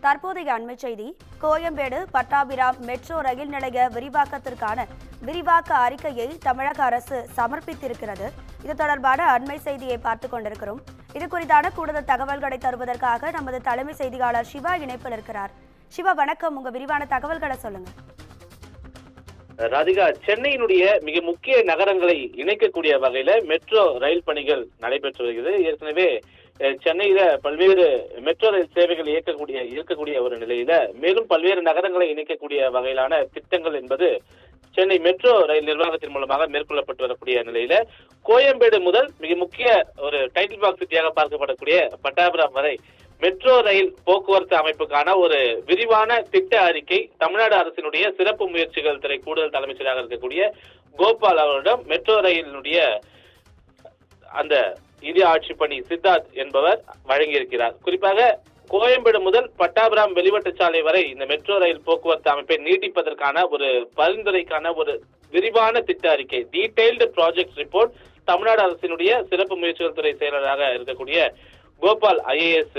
தற்போதைய அண்மை செய்தி. கோயம்பேடு பட்டாபிராம் மெட்ரோ ரயில் நிலைய விரிவாக்கத்திற்கான விரிவாக்க அறிக்கையை தமிழக அரசு சமர்ப்பித்திருக்கிறது. இது தொடர்பான அண்மை செய்தியை பார்த்துக் கொண்டிருக்கிறோம். இது குறித்தான கூடுதல் தகவல்களை தருவதற்காக நமது தலைமை செய்தியாளர் சிவா இணைப்பில் இருக்கிறார். சிவா, வணக்கம். உங்க விரிவான தகவல்களை சொல்லுங்க. ராதிகா, சென்னையினுடைய மிக முக்கிய நகரங்களை இணைக்கக்கூடிய வகையில மெட்ரோ ரயில் பணிகள் நடைபெற்று வருகிறது. ஏற்கனவே சென்னையில பல்வேறு மெட்ரோ ரயில் சேவைகள் இருக்கக்கூடிய ஒரு நிலையில மேலும் பல்வேறு நகரங்களை இணைக்கக்கூடிய வகையிலான திட்டங்கள் என்பது சென்னை மெட்ரோ ரயில் நிர்வாகத்தின் மூலமாக மேற்கொள்ளப்பட்டு வரக்கூடிய நிலையில கோயம்பேடு முதல் மிக முக்கிய ஒரு டைட்டில் பாக்ஸ் சிட்டியாக பார்க்கப்படக்கூடிய பட்டாபிராம் வரை மெட்ரோ ரயில் போக்குவரத்து அமைப்புக்கான ஒரு விரிவான திட்ட அறிக்கை தமிழ்நாடு அரசினுடைய சிறப்பு முயற்சிகள் துறை கூடுதல் தலைமைச் செயலாளராக இருக்கக்கூடிய கோபால் அவரிடம் மெட்ரோ ரயிலினுடைய அந்த இந்திய ஆட்சி பணி சித்தார்த் என்பவர் வழங்கியிருக்கிறார். குறிப்பாக கோயம்பேடு முதல் பட்டாபிராம் வெளிவட்ட சாலை வரை இந்த மெட்ரோ ரயில் போக்குவரத்து அமைப்பை நீட்டிப்பதற்கான ஒரு பரிந்துரைக்கான ஒரு விரிவான திட்ட அறிக்கை, டீடைல்டு ப்ராஜெக்ட் ரிப்போர்ட் தமிழ்நாடு அரசினுடைய சிறப்பு முயற்சிகள் துறை செயலராக இருக்கக்கூடிய கோபால் ஐஏஎஸ்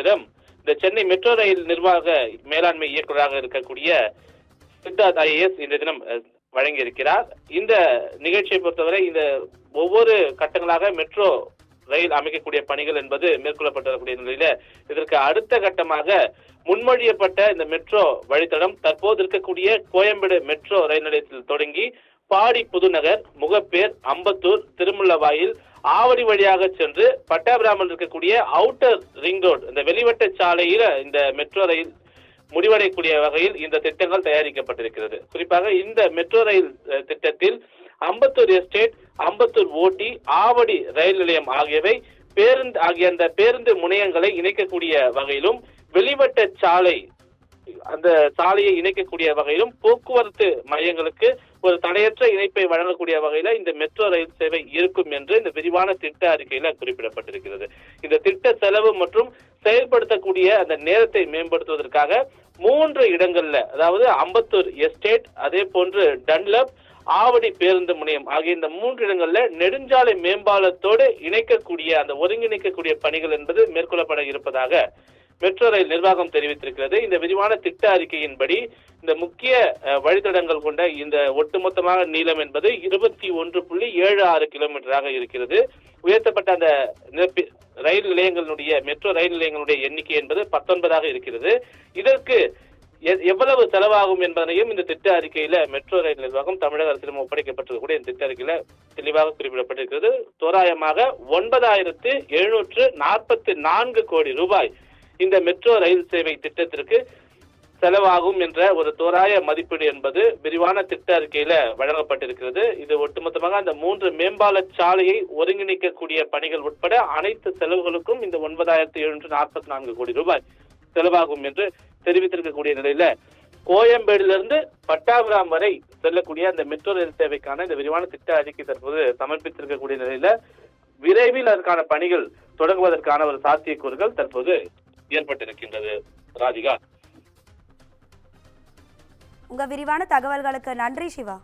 இந்த சென்னை மெட்ரோ ரயில் நிர்வாக மேலாண்மை இயக்குநராக இருக்கக்கூடிய சித்தார்த் ஐஏஎஸ் இந்த தினம் வழங்கியிருக்கிறார். இந்த நிகழ்ச்சியை பொறுத்தவரை இந்த ஒவ்வொரு கட்டங்களாக மெட்ரோ ரயில் அமைக்கக்கூடிய பணிகள் என்பது மேற்கொள்ளப்பட்டு வரக்கூடிய நிலையில இதற்கு அடுத்த கட்டமாக முன்மொழியப்பட்ட இந்த மெட்ரோ வழித்தடம் தற்போது இருக்கக்கூடிய கோயம்பேடு மெட்ரோ ரயில் நிலையத்தில் தொடங்கி பாடி புதுநகர், முகப்பேர், அம்பத்தூர், திருமுல்லவாயில், ஆவடி வழியாக சென்று பட்டாபிராமில் இருக்கக்கூடிய அவுட்டர் ரிங் ரோடு இந்த வெளிவட்ட சாலையில இந்த மெட்ரோ ரயில் முடிவடையக்கூடிய வகையில் இந்த திட்டங்கள் தயாரிக்கப்பட்டிருக்கிறது. குறிப்பாக இந்த மெட்ரோ ரயில் திட்டத்தில் அம்பத்தூர் எஸ்டேட், அம்பத்தூர் ஓட்டி, ஆவடி ரயில் நிலையம் ஆகிய அந்த பேருந்து முனையங்களை இணைக்கக்கூடிய வகையிலும் வெளிவட்ட சாலை அந்த சாலையை இணைக்கக்கூடிய வகையிலும் போக்குவரத்து மையங்களுக்கு ஒரு தடையற்ற இணைப்பை வழங்கக்கூடிய வகையில இந்த மெட்ரோ ரயில் சேவை இருக்கும் என்று இந்த விரிவான திட்ட அறிக்கையில குறிப்பிடப்பட்டிருக்கிறது. இந்த திட்ட செலவு மற்றும் செயல்படுத்தக்கூடிய அந்த நேரத்தை மேம்படுத்துவதற்காக 3 இடங்கள்ல, அதாவது அம்பத்தூர் எஸ்டேட், அதே போன்று டன்லப், ஆவடி பேருந்து முனையம் ஆகிய இந்த 3 இடங்கள்ல நெடுஞ்சாலை மேம்பாலத்தோடு இணைக்கக்கூடிய அந்த ஒருங்கிணைக்கக்கூடிய பணிகள் என்பது மேற்கொள்ளப்பட இருப்பதாக மெட்ரோ ரயில் நிர்வாகம் தெரிவித்திருக்கிறது. இந்த விரிவான திட்ட அறிக்கையின்படி இந்த முக்கிய வழித்தடங்கள் கொண்ட இந்த ஒட்டுமொத்தமாக நீளம் என்பது 21.76 கிலோமீட்டராக இருக்கிறது. உயர்த்தப்பட்ட அந்த ரயில் நிலையங்களுடைய மெட்ரோ ரயில் நிலையங்களுடைய எண்ணிக்கை என்பது 19ஆக இருக்கிறது. இதற்கு எவ்வளவு செலவாகும் என்பதனையும் இந்த திட்ட அறிக்கையில மெட்ரோ ரயில் நிர்வாகம் தமிழக அரசிடம் ஒப்படைக்கப்பட்டிருக்கக்கூடிய இந்த திட்ட அறிக்கையில தெளிவாக குறிப்பிடப்பட்டிருக்கிறது. தோராயமாக 9,744 கோடி ரூபாய் இந்த மெட்ரோ ரயில் சேவை திட்டத்திற்கு செலவாகும் என்ற ஒரு தோராய மதிப்பீடு என்பது விரிவான திட்ட அறிக்கையில வழங்கப்பட்டிருக்கிறது. இது ஒட்டுமொத்தமாக அந்த 3 மேம்பால சாலையை ஒருங்கிணைக்கக்கூடிய பணிகள் உட்பட அனைத்து செலவுகளுக்கும் இந்த 9,744 கோடி ரூபாய் செலவாகும் என்று தெரிவித்திருக்கக்கூடிய நிலையில கோயம்பேடிலிருந்து பட்டாபிராம் வரை செல்லக்கூடிய அந்த மெட்ரோ ரயில் சேவைக்கான இந்த விரிவான திட்ட அறிக்கை தற்போது சமர்ப்பித்திருக்கக்கூடிய நிலையில விரைவில் அதற்கான பணிகள் தொடங்குவதற்கான ஒரு சாத்தியக்கூறுகள் தற்போது ஏற்பட்டிருக்கின்றது. ராதிகா, உங்க விரிவான தகவல்களுக்கு நன்றி சிவா.